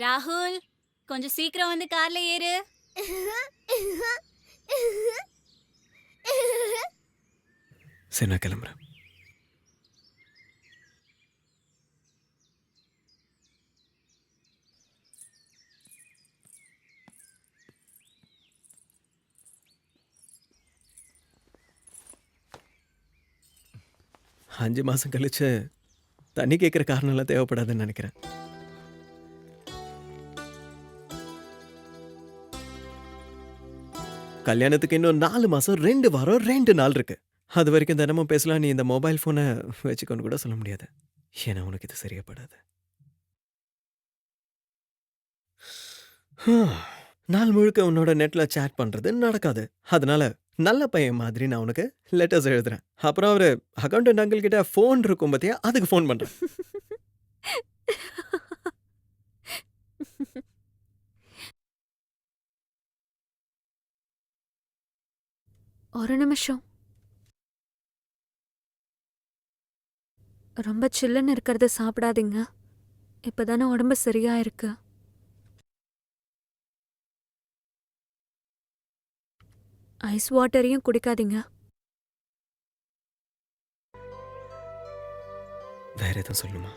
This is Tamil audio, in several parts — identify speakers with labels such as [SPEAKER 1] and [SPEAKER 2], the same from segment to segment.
[SPEAKER 1] ராகுல், கொஞ்சம் சீக்கிரம் வந்து கார்ல ஏறு.
[SPEAKER 2] சரி, நான் கிளம்புறேன். அஞ்சு மாசம் கழிச்சு தண்ணி கேட்குற காரணம்லாம் தேவைப்படாதுன்னு நினைக்கிறேன். கல்யாணத்துக்கு இன்னும் 4 மாசம் 2 வாரம் 2 நாள் இருக்கு. அது வரைக்கும் தினமும் பேசலாம். நீ இந்த மொபைல் ஃபோனை வச்சுக்கொண்டு கூட சொல்ல முடியாது. ஏன்னா உனக்கு இது சரியாப்படாது. நாள் முழுக்க உன்னோட நெட்ல சேட் பண்றது நடக்காது. அதனால நல்ல பையன் மாதிரி நான் உனக்கு லெட்டர்ஸ் எழுதுறேன். அப்புறம் அவரு அக்கௌண்டன்ட் அங்கிள் கிட்ட ஃபோன் இருக்கும் பாத்தியா, அதுக்கு ஃபோன் பண்றேன்.
[SPEAKER 3] ஒரு நிமிஷம். ரொம்ப சில்லுன்னு இருக்கிறத சாப்பிடாதீங்க. இப்பதானே உடம்பு சரியா இருக்கு. ஐஸ் வாட்டரையும் குடிக்காதீங்க.
[SPEAKER 2] வேற எதுவும் சொல்லுமா?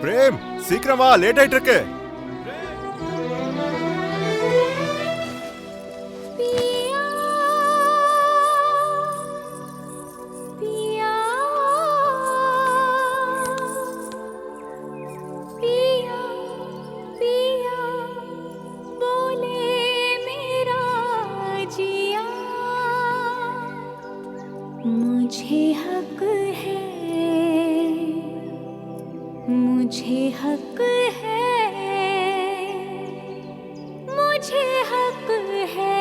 [SPEAKER 4] பிரேம், சீக்கிரம் வா, லேட் ஆயிட்டு இருக்கு.
[SPEAKER 1] मुझे हक है, मुझे हक है, मुझे हक है.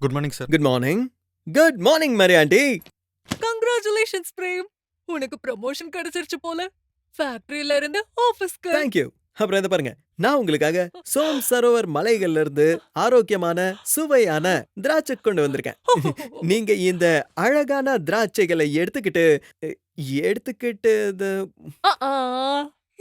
[SPEAKER 4] Good morning sir.
[SPEAKER 2] Good morning. Good morning Mary aunty.
[SPEAKER 5] Congratulations Prem, உனக்கு ப்ரமோஷன் கிடைச்சிருச்சு போல. ஃபேக்டரியில இருந்து ஆபீஸ்க்கு.
[SPEAKER 2] தேங்க்யூ. அப்புறம் இதை பாருங்க, நான் உங்களுக்காக சோம் சரோவர் மலைகள்ல இருந்து ஆரோக்கியமான சுவையான திராட்சை கொண்டு வந்திருக்கேன். நீங்க இந்த அழகான திராட்சைகளை எடுத்துக்கிட்டு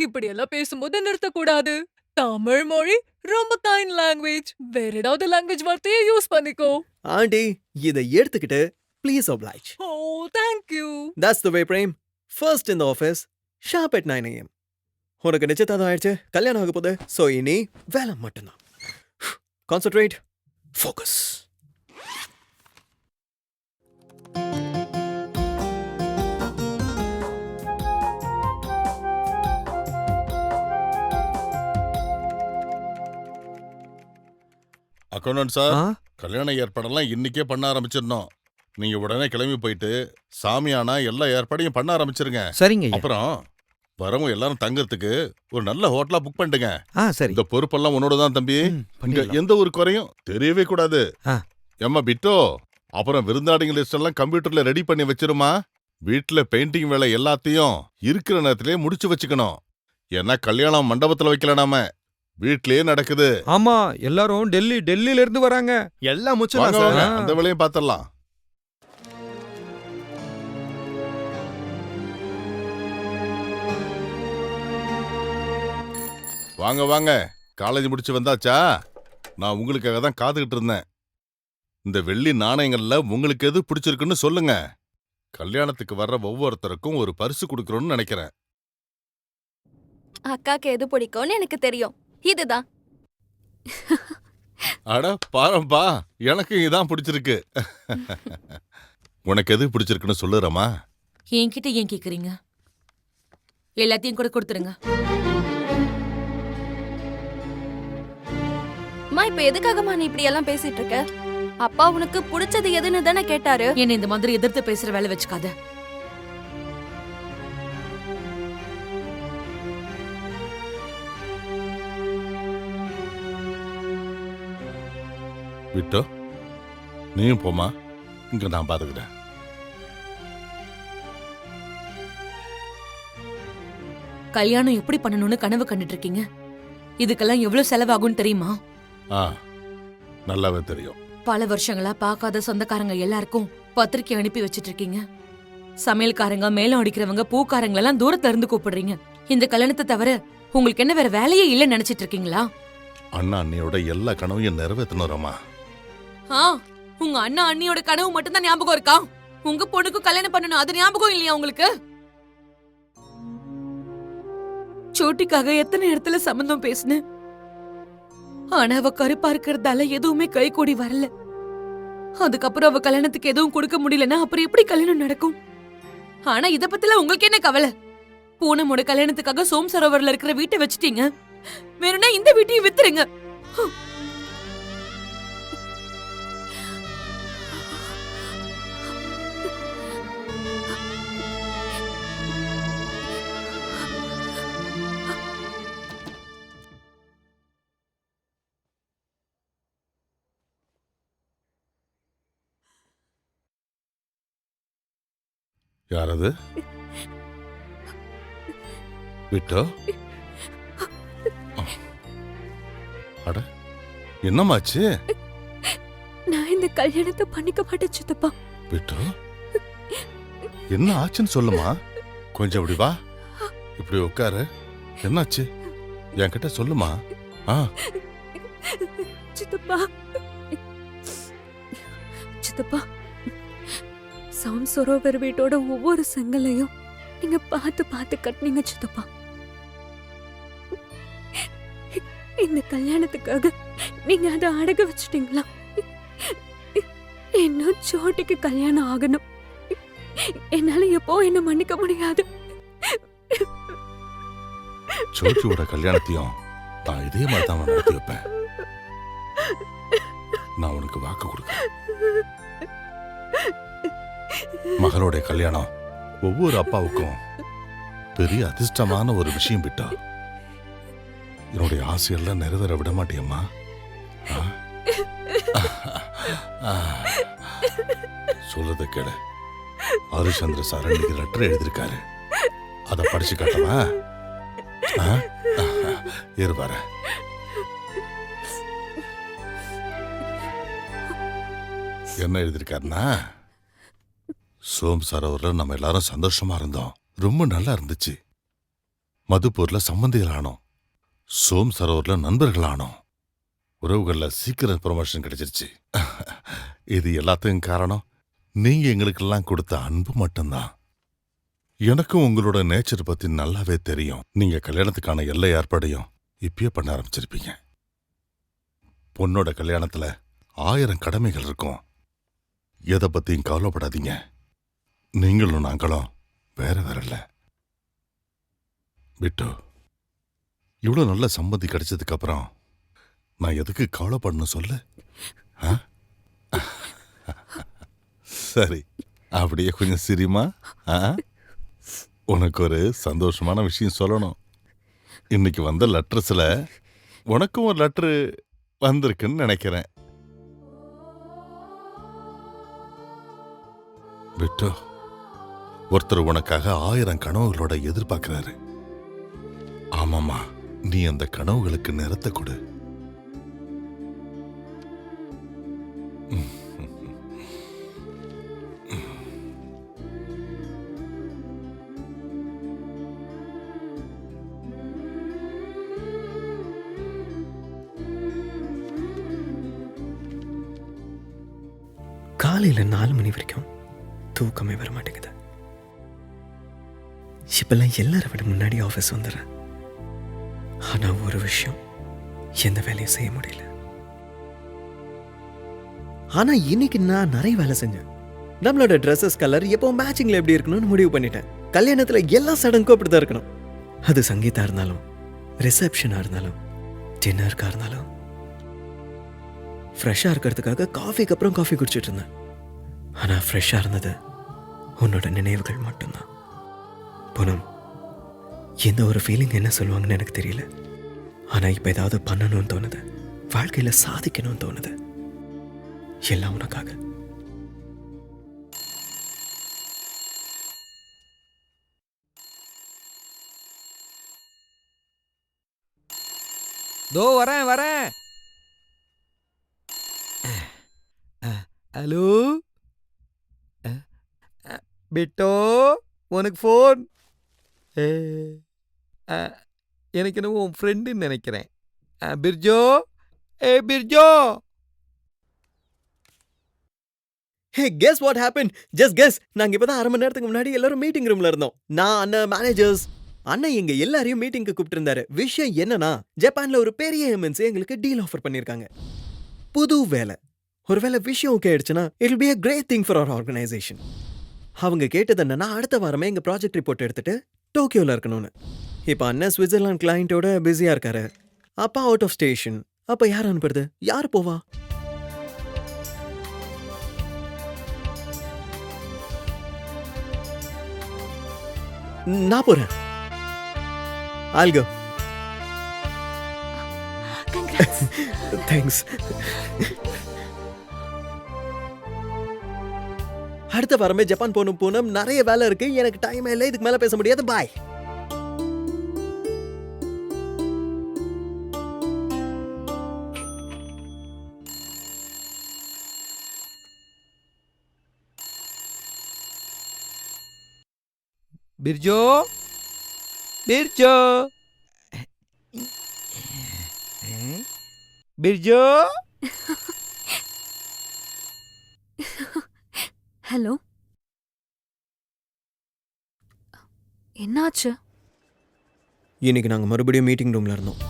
[SPEAKER 5] இப்படி எல்லாம் பேசும்போது நிறுத்தக்கூடாது. தமிழ் மொழி ரொம்ப கைண்ட் லாங்குவேஜ். வேற ஏதாவது லாங்குவேஜ் வார்த்தையை யூஸ் பண்ணிக்கோ.
[SPEAKER 2] ஆண்டி, இதை எடுத்துக்கிட்டு please oblige.
[SPEAKER 5] Oh, thank you.
[SPEAKER 2] That's the way, Prem. First in the office, sharp at 9 a.m. உனக்கு நிச்சயதார்த்தம் ஆயிடுச்சு, கல்யாணம் ஆக போகுது. ஸோ இனி வேலை மட்டும்தான். Concentrate, focus.
[SPEAKER 6] அக்கௌண்டன்ட் சார், கல்யாண ஏற்பாடெல்லாம் இன்னைக்கே பண்ண ஆரம்பிச்சிடணும். நீங்க உடனே கிளம்பி போயிட்டு சாமியானா எல்லா ஏற்பாடையும் பண்ண ஆரம்பிச்சிருங்க.
[SPEAKER 7] சரிங்க.
[SPEAKER 6] அப்புறம் வரவங்க எல்லாரும் தங்கறதுக்கு ஒரு நல்ல ஹோட்டலா புக் பண்ணிட்டுங்க.
[SPEAKER 7] சரி.
[SPEAKER 6] இந்த பொறுப்பெல்லாம் உன்னோட தான் தம்பி. இங்க எந்த ஒரு குறையும் தெரியவே கூடாது. ஏம்மா பிட்டோ, அப்புறம் விருந்தாடிங்க லிஸ்ட் எல்லாம் கம்ப்யூட்டர்ல ரெடி பண்ணி வச்சிருமா. வீட்டுல பெயிண்டிங் வேலை எல்லாத்தையும் இருக்கிற நேரத்திலேயே முடிச்சு வச்சுக்கணும். ஏன்னா கல்யாணம் மண்டபத்துல வைக்கல, நாம வீட்லயே நடக்குது.
[SPEAKER 7] ஆமா, எல்லாரும் டெல்லியில இருந்து வராங்க.
[SPEAKER 4] எல்லாம் முச்சு
[SPEAKER 6] வாங்க, வாங்க, அந்த வேலையும் பாத்திரலாம். வாங்க வாங்க, காலேஜ் முடிச்சு வந்தாச்சா? நான் உங்களுக்காக தான் காத்துக்கிட்டு இருந்தேன். இந்த வெள்ளி நாணயங்கள்ல உங்களுக்கு எது பிடிச்சிருக்குன்னு சொல்லுங்க. கல்யாணத்துக்கு வர்ற ஒவ்வொருத்தருக்கும் ஒரு பரிசு கொடுக்கறோம்னு நினைக்கிறேன்.
[SPEAKER 3] அக்காக்கு எது பிடிக்கும்னு எனக்கு தெரியும். இதுதான்.
[SPEAKER 6] அட பாரம்பா, எனக்கு இதான் பிடிச்சிருக்கு. உனக்கு எது பிடிச்சிருக்குன்னு சொல்லுறமா?
[SPEAKER 8] என்கிட்ட ஏன் கேக்குறீங்க? எல்லாத்தையும் கூட கொடுத்துருங்க.
[SPEAKER 3] அம்மா இப்ப எதுக்காகமா நீ இப்படி எல்லாம் பேசிட்டு இருக்க? அப்பா உனக்கு பிடிச்சது எதுன்னு தானே கேட்டாரு.
[SPEAKER 8] என்ன இந்த மாதிரி எதிர்த்து பேசுற வேலை வச்சுக்காத.
[SPEAKER 6] விட்டோ, நீயும் போமா, இங்க நான் பாத்துக்கிறேன்.
[SPEAKER 8] கல்யாணம் எப்படி பண்ணணும்னு கனவு கண்டுட்டு இருக்கீங்க. இதுக்கெல்லாம் எவ்வளவு செலவாகும்னு தெரியுமா?
[SPEAKER 6] நல்லாவே தெரியும்.
[SPEAKER 8] பல வருஷங்களா பார்க்காத சொந்தக்காரங்க எல்லாருக்கும் பத்திரிக்கை அனுப்பி வச்சிட்டு இருக்கீங்க. சமையல்காரங்க, மேலம் அடிக்கிறவங்க, பூக்காரங்க எல்லாம் தூரத்துல இருந்து கூப்பிடுறீங்க. இந்த கல்யாணத்தை தவிர உங்களுக்கு என்ன வேற வேலையே இல்லைன்னு நினைச்சிட்டு இருக்கீங்களா?
[SPEAKER 6] அண்ணா அண்ணியோட எல்லா கனவையும் நிறைவேற்றணும்மா.
[SPEAKER 8] உங்க அண்ணா அண்ணியோட கனவு மட்டும் தான் ஞாபகம் இருக்கா? உங்க பொண்ணுக்கு கல்யாணம் பண்ணணும் அது ஞாபகம் இல்லையா உங்களுக்கு? சோட்டிக்காக எத்தனை இடத்துல சம்பந்தம் பேசுன, ஆனா அவ கருப்பா இருக்கிறதால எதுவுமே கை கூடி வரல. அதுக்கப்புறம் அவ கல்யாணத்துக்கு எதுவும் கொடுக்க முடியலன்னா அப்புறம் எப்படி கல்யாணம் நடக்கும்? ஆனா இத பத்தில உங்களுக்கு என்ன கவலை? பூனமோட கல்யாணத்துக்காக சோம் சரோவர்ல இருக்கிற வீட்டை வச்சுட்டீங்க. வேணும்னா இந்த வீட்டையும் வித்துருங்க.
[SPEAKER 6] யாரது? விட்டோ, அட என்னமாச்சு?
[SPEAKER 3] நான் இந்த கல்யாணத்தை பண்ணிக்க மாட்டேன் சித்தப்பா.
[SPEAKER 6] விட்டோ, என்ன ஆச்சுன்னு சொல்லுமா. கொஞ்சம் இப்படி வா, இப்படி உட்காரு. என்னாச்சு என்கிட்ட சொல்லுமா.
[SPEAKER 3] சித்தப்பா சித்தப்பா, சோம் சரோவர் வீட்டோட ஒவ்வொரு செங்கலையும் நீங்க பார்த்து பார்த்து கட்டினீங்க சித்தப்பா. இந்த கல்யாணத்துக்காக நீங்க அதை அடகு வச்சுட்டீங்களா? இன்னும் சோட்டிக்கு கல்யாணம் ஆகணும். என்னால எப்போ என்ன மன்னிக்க முடியாது.
[SPEAKER 6] சோட்டியோட கல்யாணத்தையும் நான் இதே மாதிரி தான் நடத்தி வைப்பேன். நான் உனக்கு வாக்கு கொடுக்கிறேன். மகளோட கல்யாணம் ஒவ்வொரு அப்பாவுக்கும் பெரிய அதிர்ஷ்டமான ஒரு விஷயம். விட்டா, என்னுடைய ஆசையெல்லாம் நிறைவேற விட மாட்டியம்மா. சொல்றத கேளு. ஹரிச்சந்திர சார் இன்னைக்கு லெட்டர் எழுதியிருக்காரு. அத படிச்சு காட்டவா? இருப்பார. என்ன எழுதியிருக்காருன்னா, சோம் சரோவர்ல நம்ம எல்லாரும் சந்தோஷமா இருந்தோம். ரொம்ப நல்லா இருந்துச்சு. மதுப்பூர்ல சம்பந்திகளானோம். சோம் சரோவர்ல நண்பர்களானோம். உறவுகள்ல சீக்கிரம் ப்ரொமோஷன் கிடைச்சிருச்சு. இது எல்லாத்துக்கும் காரணம் நீங்க எங்களுக்கெல்லாம் கொடுத்த அன்பு மட்டும்தான். எனக்கும் உங்களோட நேச்சர் பத்தி நல்லாவே தெரியும். நீங்க கல்யாணத்துக்கான எல்லா ஏற்பாடையும் இப்பயே பண்ண ஆரம்பிச்சிருப்பீங்க. பொண்ணோட கல்யாணத்துல 1000 கடமைகள் இருக்கும். எதை பத்தியும் கவலைப்படாதீங்க. நீங்களும் நாங்களும் வேற வேற இல்ல. விட்டோ, இவ்வளவு நல்ல சம்பந்தி கிடைச்சதுக்கு அப்புறம் நான் எதுக்கு கவலைப்படணும் சொல்லு? சரி, அப்படியே கொஞ்சம் சிரிமா. உனக்கு ஒரு சந்தோஷமான விஷயம் சொல்லணும். இன்னைக்கு வந்த லெட்டர்ஸ்ல உனக்கும் ஒரு லெட்டர் வந்திருக்குன்னு நினைக்கிறேன். விட்டோ, ஒருத்தர் உனக்காக 1000 கனவுகளோட எதிர்பார்க்கிறாரு. ஆமாமா, நீ அந்த கனவுகளுக்கு நிறத்தை கொடு.
[SPEAKER 2] காலையில 4 மணி வரைக்கும் தூக்கமே வர மாட்டேங்குது. இப்பெல்லாம் எல்லாரை விட முன்னாடி ஆஃபீஸ் வந்துடுறேன். ஆனா ஒரு விஷயம், எந்த வேலையும் செய்ய முடியல. ஆனா இன்னைக்கு நான் நிறைய வேலை செஞ்சேன். நம்மளோட ட்ரெஸ்ஸஸ் கலர் எப்போ மேட்சிங்ல எப்படி இருக்கணும்னு முடிவு பண்ணிட்டேன். கல்யாணத்துல எல்லா சடங்கும் அப்படிதான் இருக்கணும். அது சங்கீதா இருந்தாலும், ரிசப்ஷனா இருந்தாலும், டின்னருக்கா இருந்தாலும். ஃப்ரெஷ்ஷா இருக்கிறதுக்காக காஃபிக்கு அப்புறம் காஃபி குடிச்சிட்டு இருந்தேன். ஆனா ஃப்ரெஷ்ஷா இருந்தது உன்னோட நினைவுகள் மட்டும்தான். பூனம், எந்த ஒரு ஃபீலிங் என்ன சொல்லுவாங்கன்னு எனக்கு தெரியல. ஆனா இப்ப ஏதாவது பண்ணணும்னு தோணுது, வாழ்க்கையில சாதிக்கணும்னு தோணுது. எல்லாம் உனக்காக.
[SPEAKER 7] தோ வரேன். ஹலோ பிட்டோ, உனக்கு ஃபோன். எனக்கு என்னவோ உன் ஃப்ரெண்டுன்னு நினைக்கிறேன். Birjo, Birjo.
[SPEAKER 2] Hey, guess what happen? Just guess. நாங்க இப்பதான் 1/2 மணி நேரத்துக்கு முன்னாடி எல்லாரும் மீட்டிங் ரூம்ல இருந்தோம். நான், அண்ணன், மேனேஜர்ஸ். அண்ணன் எங்க எல்லாரையும் மீட்டிங்க்கு கூப்பிட்டு இருந்தாரு. விஷயம் என்னன்னா, ஜப்பான்ல ஒரு பெரிய எம்என்சி எங்களுக்கு டீல் ஆஃபர் பண்ணிருக்காங்க. புது வேலை. ஒருவேளை விஷயம் ஓகே ஆயிடுச்சுன்னா it will be a great thing for our organization. அவங்க கேட்டது என்னன்னா, அடுத்த வாரமே எங்க ப்ராஜெக்ட் ரிப்போர்ட் எடுத்துட்டு டோக்கியோல இருக்கணும்னு. இப்ப அண்ணன் சுவிட்சர்லாந்து கிளையண்டோட பிஸியா இருக்காரு. அப்பா அவுட் ஆஃப் ஸ்டேஷன். அப்ப யார் அனுப்புறது? யார் போவா? நான் போறேன். I'll go.
[SPEAKER 1] Congrats.
[SPEAKER 2] Thanks. அடுத்த வாரமே ஜப்பான் போகணும். நிறைய வேலை இருக்கு. எனக்கு டைம் இல்லை. இதுக்கு மேல பேச முடியாது. பாய்.
[SPEAKER 7] பிர்ஜோ.
[SPEAKER 3] ஹலோ, என்னாச்சு?
[SPEAKER 2] இன்னைக்கு நாங்க மறுபடியும் மீட்டிங் ரூம்ல இருந்தோம்.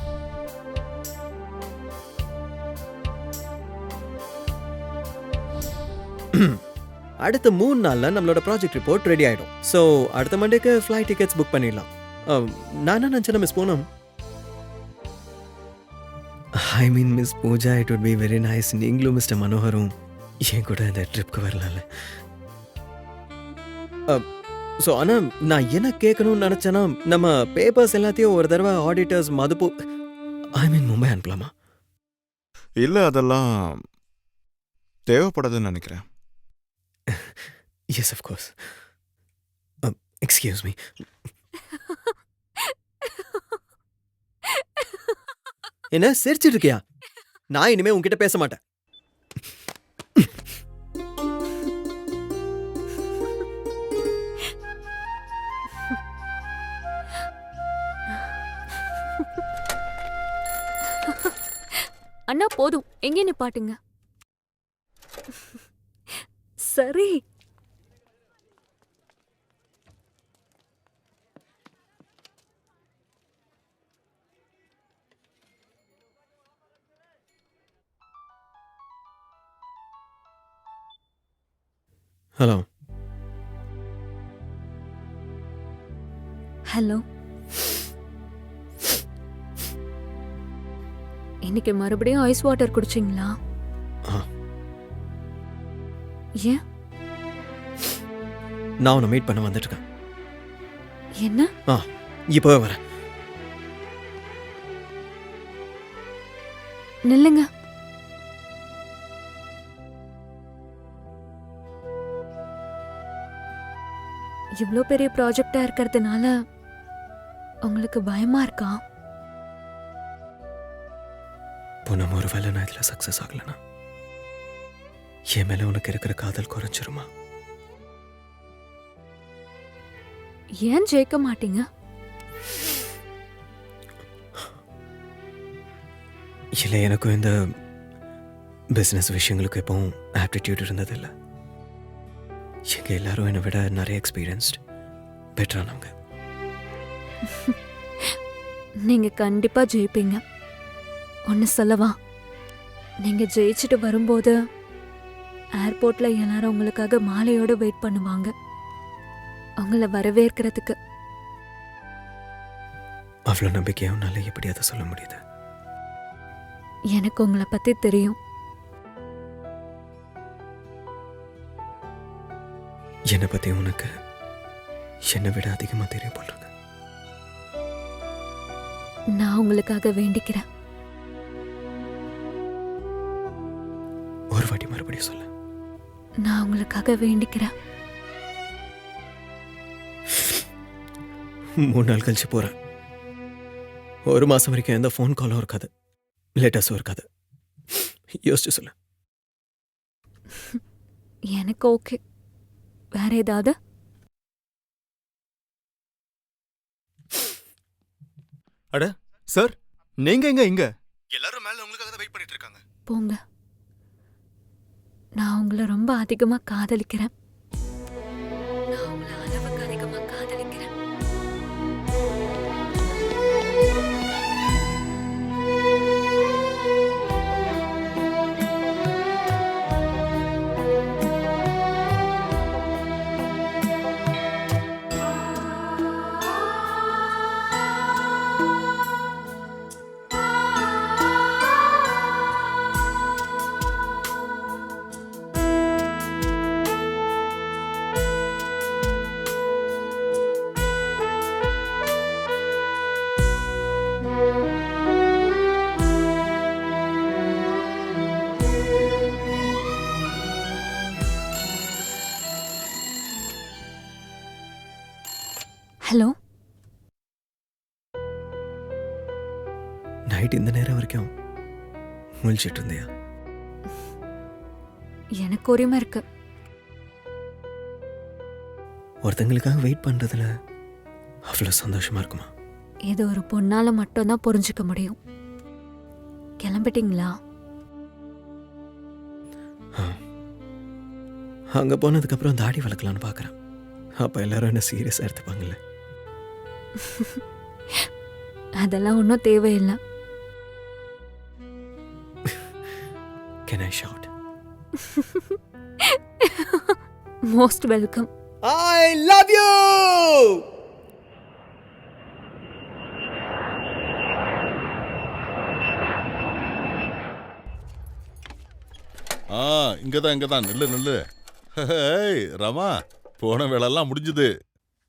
[SPEAKER 2] அடுத்த 3 நாள்ல நம்மளோட ப்ராஜெக்ட் ரிப்போர்ட் ரெடி ஆயிடும். சோ அடுத்த மண்டேக்கு ஃப்ளைட் டிக்கெட்ஸ் புக் பண்ணிடலாம். நான் என்ன நினைச்சேன், miss Poonam, I mean miss Pooja, it would be very nice நீங்களும் மிஸ்டர் மனோகரும் என் கூட இந்த ட்ரிப்க்கு வரலாம்ல. ஸோ ஆனால் நான் என்ன கேட்கணும்னு நினச்சேன்னா, நம்ம பேப்பர்ஸ் எல்லாத்தையும் ஒரு தடவை ஆடிட்டர்ஸ் மதுப்பு மும்பை அனுப்பலாமா?
[SPEAKER 4] இல்ல, அதெல்லாம் தேவைப்படாதுன்னு நினைக்கிறேன்.
[SPEAKER 2] Yes, of course. Excuse me. என்ன சிரிச்சிட்டு இருக்கியா? நான் இனிமே உன்கிட்ட பேச மாட்டேன்.
[SPEAKER 3] அண்ணா போதும், எங்கே நிப்பாட்டுங்க. சரி.
[SPEAKER 2] ஹலோ.
[SPEAKER 3] ஹலோ. இன்னைக்கு மறுபடியும் ஐஸ் வாட்டர் குடிச்சிங்களா? ஏன்?
[SPEAKER 2] நான் உன்னை மீட் பண்ண வந்துட்டு இருக்கேன்.
[SPEAKER 3] என்ன?
[SPEAKER 2] இப்போ வரேன்.
[SPEAKER 3] நில்லுங்க. இவ்ளோ பெரிய ப்ராஜெக்டா இருக்கிறதுனால உங்களுக்கு பயமா இருக்கா?
[SPEAKER 2] பூனம், ஒரு வேலை நான் இதில் சக்ஸஸ் ஆகலனா என் மேலே உனக்கு இருக்கிற காதல் குறைஞ்சிருமா?
[SPEAKER 3] ஏன் ஜெயிக்க மாட்டீங்க?
[SPEAKER 2] இல்லை, எனக்கும் இந்த பிஸ்னஸ் விஷயங்களுக்கு எப்பவும் ஆப்டிடியூட் இருந்ததில்லை. எங்க எல்லாரும் என்னை விட நிறைய எக்ஸ்பீரியன்ஸ்ட், பெட்டரானவங்க.
[SPEAKER 3] நீங்க கண்டிப்பா ஜெயிப்பீங்க. ஒன்னு சொல்லவா? நீங்க ஜெயிச்சுட்டு வரும்போது ஏர்போர்ட்ல எல்லாரும் உங்களுக்காக மாலையோட வெயிட் பண்ணுவாங்க, உங்களை வரவேற்கிறதுக்கு.
[SPEAKER 2] அவ்வளோ நம்பிக்கையா உன்னால எப்படி அதை சொல்ல முடியுது?
[SPEAKER 3] எனக்கு உங்களை பத்தி தெரியும்.
[SPEAKER 2] என்னை பத்தி உனக்கு என்னை விட அதிகமா தெரியும் போல் இருக்கு.
[SPEAKER 3] நான் உங்களுக்காக வேண்டிக்கிறேன்.
[SPEAKER 2] ஒரு வாட்டி மறுபடியும் சொல்ல.
[SPEAKER 3] நான் உங்களுக்காக வேண்டிக்கிறேன்.
[SPEAKER 2] 3 நாள் கழிச்சு போறேன். 1 மாசம் வரைக்கும் எந்த ஃபோன் காலும் இருக்காது, லேட்டஸும் இருக்காது. யோசிச்சு சொல்லு.
[SPEAKER 3] எனக்கு ஓகே. வேற ஏதாவது?
[SPEAKER 9] அட சார், நீங்க எங்க இங்க? எல்லாரும் மேல உங்களுக்காக தான் வெயிட் பண்ணிட்டு இருக்காங்க.
[SPEAKER 3] போங்க. நான் உங்களை ரொம்ப அதிகமா காதலிக்கிறேன். நான் உங்களை அளவுக்கு அதிகமா காதலிக்கிறேன். ஹலோ.
[SPEAKER 2] நைட் இந்த நேரம் வரைக்கும் முழிச்சிட்டு இருந்தியா?
[SPEAKER 3] எனக்கு உரிமை இருக்கு.
[SPEAKER 2] ஒருத்தங்களுக்காக வெயிட் பண்றதுல அவ்வளோ சந்தோஷமா இருக்குமா?
[SPEAKER 3] இது ஒரு பொண்ணால மட்டும்தான் புரிஞ்சுக்க முடியும். கிளம்பிட்டீங்களா?
[SPEAKER 2] அங்க போனதுக்கு அப்புறம் தாடி வளர்க்கலான்னு பாக்குறேன். அப்ப எல்லாரும் என்ன சீரியஸா எடுத்துப்பாங்கல்ல?
[SPEAKER 3] அதெல்லாம் ஒன்றும் தேவையில்லை.
[SPEAKER 2] Can I shout?
[SPEAKER 3] Most welcome.
[SPEAKER 2] I love you!
[SPEAKER 6] இங்கதான் நில்லு. ஹேய் ரமா, போன வேலையெல்லாம் முடிஞ்சுது.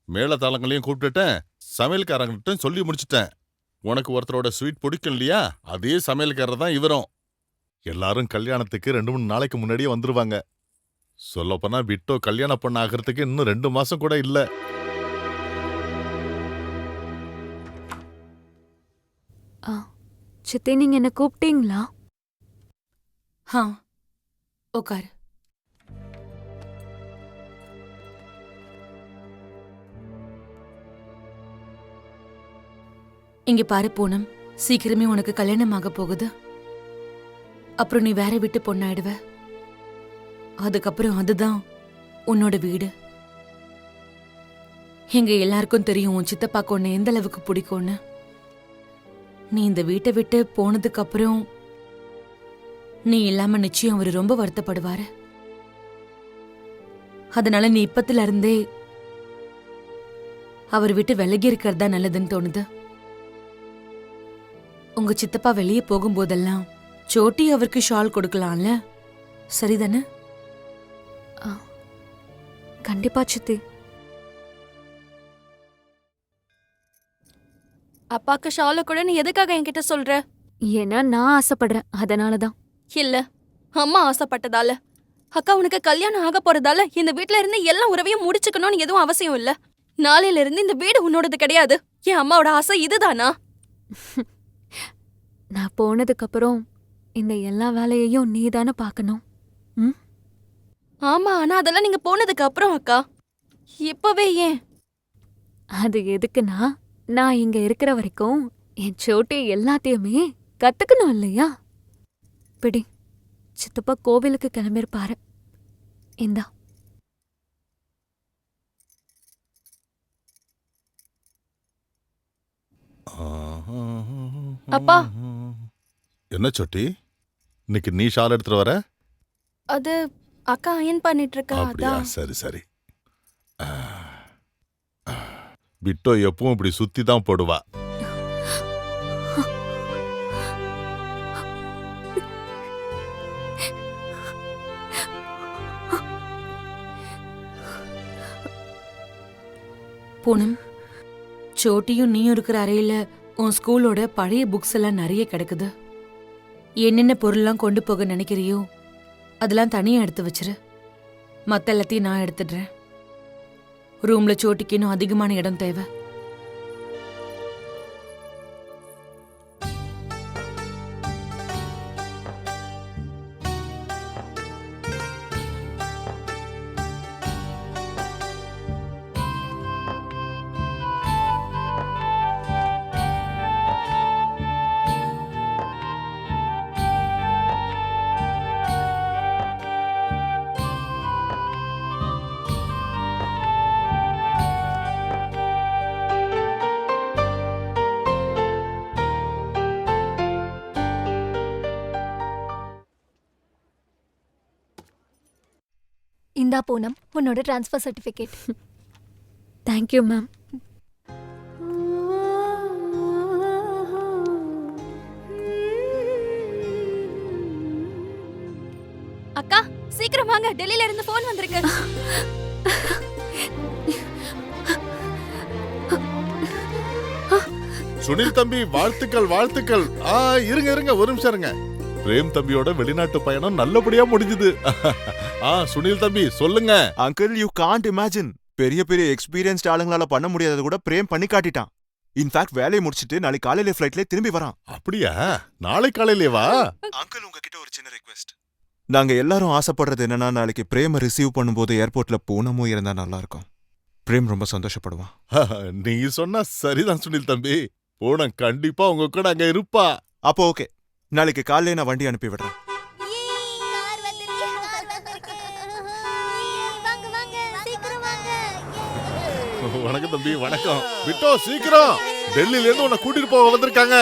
[SPEAKER 6] மேளதாளங்களையும் கூப்பிட்டுட்டேன், சமையல்காரங்கிட்டும் சொல்லி முடிச்சிட்டேன். உனக்கு ஒருத்தரோட ஸ்வீட் பிடிக்கும் இல்லையா, அதே சமையல்காரர் தான் இவரும். எல்லாரும் கல்யாணத்துக்கு 2-3 நாளைக்கு முன்னாடியே வந்துருவாங்க. சொல்லப்போனா விட்டோ கல்யாணம் பண்ண ஆகிறதுக்கு இன்னும் 2 மாசம் கூட இல்ல.
[SPEAKER 3] சித்தி, நீங்க என்ன கூப்பிட்டீங்களா?
[SPEAKER 8] உட்காரு. இங்க பாரு பூனம், சீக்கிரமே உனக்கு கல்யாணம் ஆக போகுது. அப்புறம் நீ வேற விட்டு பொண்ணாயிடுவ. அதுக்கப்புறம் அதுதான் உன்னோட வீடு. எங்க எல்லாருக்கும் தெரியும் உன் சித்தப்பாக்கு உன்னை எந்த அளவுக்கு பிடிக்கும்னு. நீ இந்த வீட்டை விட்டு போனதுக்கு அப்புறம் நீ இல்லாம நிச்சயம் அவரு ரொம்ப வருத்தப்படுவாரு. அதனால நீ இப்பத்துல இருந்தே அவர் விட்டு விலகி இருக்கிறது தான் நல்லதுன்னு தோணுது. உங்க சித்தப்பா வெளியே போகும்போதெல்லாம் சோட்டி அவருக்கு ஷால் கொடுக்கலாம்ல, சரிதானே?
[SPEAKER 3] கண்டிப்பா சித்தி.
[SPEAKER 10] அப்பாக்கு ஷால கூட நீ எதுக்காக என்கிட்ட சொல்ற?
[SPEAKER 3] ஏன்னா நான் ஆசைப்படுறேன், அதனாலதான்.
[SPEAKER 10] இல்ல, அம்மா ஆசைப்பட்டதால. அக்கா உனக்கு கல்யாணம் ஆக போறதால இந்த வீட்ல இருந்து எல்லா உறவையும் முடிச்சுக்கணும்னு எதுவும் அவசியம் இல்ல. நாளையில இருந்து இந்த வீடு உன்னோடது கிடையாது. என் அம்மாவோட ஆசை இதுதானா?
[SPEAKER 3] நான் போனதுக்கு அப்புறம் இந்த எல்லா வேலையையும் நீ தானே பார்க்கணும்.
[SPEAKER 10] ஆமா, ஆனா அதெல்லாம் நீங்க போனதுக்கு அப்புறம் அக்கா. இப்பவே ஏன்?
[SPEAKER 3] அது எதுக்குன்னா, நான் இங்க இருக்கிற வரைக்கும் என் சோட்டி எல்லாத்தையுமே கத்துக்கணும் இல்லையா? பிடி, சித்தப்பா கோவிலுக்கு கிளம்பிருப்பாரு. இந்தா.
[SPEAKER 10] அப்பா,
[SPEAKER 6] என்ன சொட்டி, இன்னைக்கு நீ ஷால் எடுத்துட்டு வர?
[SPEAKER 10] அது அக்கா அயன் பண்ணிட்டு இருக்கா
[SPEAKER 6] அப்படியா?
[SPEAKER 10] அதான்.
[SPEAKER 6] சரி சரி. பிட்டோ எப்பவும் இப்படி சுத்தி தான் போடுவா.
[SPEAKER 8] பூனம், சோட்டியும் நீயும் இருக்கிற அறையில உன் ஸ்கூலோட பழைய புக்ஸ் எல்லாம் நிறைய கிடக்குது. என்னென்ன பொருள்லாம் கொண்டு போக நினைக்கிறியோ அதெல்லாம் தனியா எடுத்து வச்சிரு. மத்த எல்லாத்தையும் நான் எடுத்துடுறேன். ரூம்ல சோட்டிக்கு இன்னும் அதிகமான இடம் தேவை.
[SPEAKER 1] இந்தா பூனம், உன்னோட ட்ரான்ஸ்ஃபர் சர்டிஃபிகேட்.
[SPEAKER 3] Thank you ma'am.
[SPEAKER 10] அக்கா சீக்கிரம் வாங்க, டெல்லியில இருந்து போன் வந்திருக்கு.
[SPEAKER 6] சுனில் தம்பி வாழ்த்துக்கள் வாழ்த்துக்கள். இருங்க இருங்க ஒரு நிமிஷம் இருங்க. பிரேம் தம்பியோட வெளிநாட்டு பயணம் நல்லபடியா முடிஞ்சது. சுனில் தம்பி சொல்லுங்க.
[SPEAKER 9] Uncle, you can't imagine. பெரிய பெரிய எக்ஸ்பீரியன்ஸ்ட் ஆளுங்களால பண்ண முடியாதது கூட பிரேம் பண்ணி காட்டிட்டான். இன்ஃபேக்ட் வேலையை முடிச்சிட்டு நாளைக்கு காலையில ஃபிளைட்ல திரும்பி வரான்.
[SPEAKER 6] அப்படியா? நாளை காலையிலேவா?
[SPEAKER 9] அங்கிள், உங்ககிட்ட ஒரு சின்ன ரிக்வெஸ்ட். நாங்க எல்லாரும் ஆசைப்படுறது என்னன்னா, நாளைக்கு பிரேமை ரிசீவ் பண்ணும்போது ஏர்போர்ட்ல பூனமும் இருந்தா நல்லா இருக்கும். பிரேம் ரொம்ப சந்தோஷப்படுவான்.
[SPEAKER 6] நீ சொன்னா சரிதான் சுனில் தம்பி. பூனம் கண்டிப்பா உங்க கூட அங்க இருப்பா.
[SPEAKER 9] அப்போ ஓகே, நாளைக்கு காலையில நான் வண்டி அனுப்பி விடுறேன்.
[SPEAKER 6] வணக்கம் தம்பி, வணக்கம். விட்டோ சீக்கிரம், டெல்லியில இருந்து உன்னை கூட்டிட்டு போக வந்திருக்காங்க.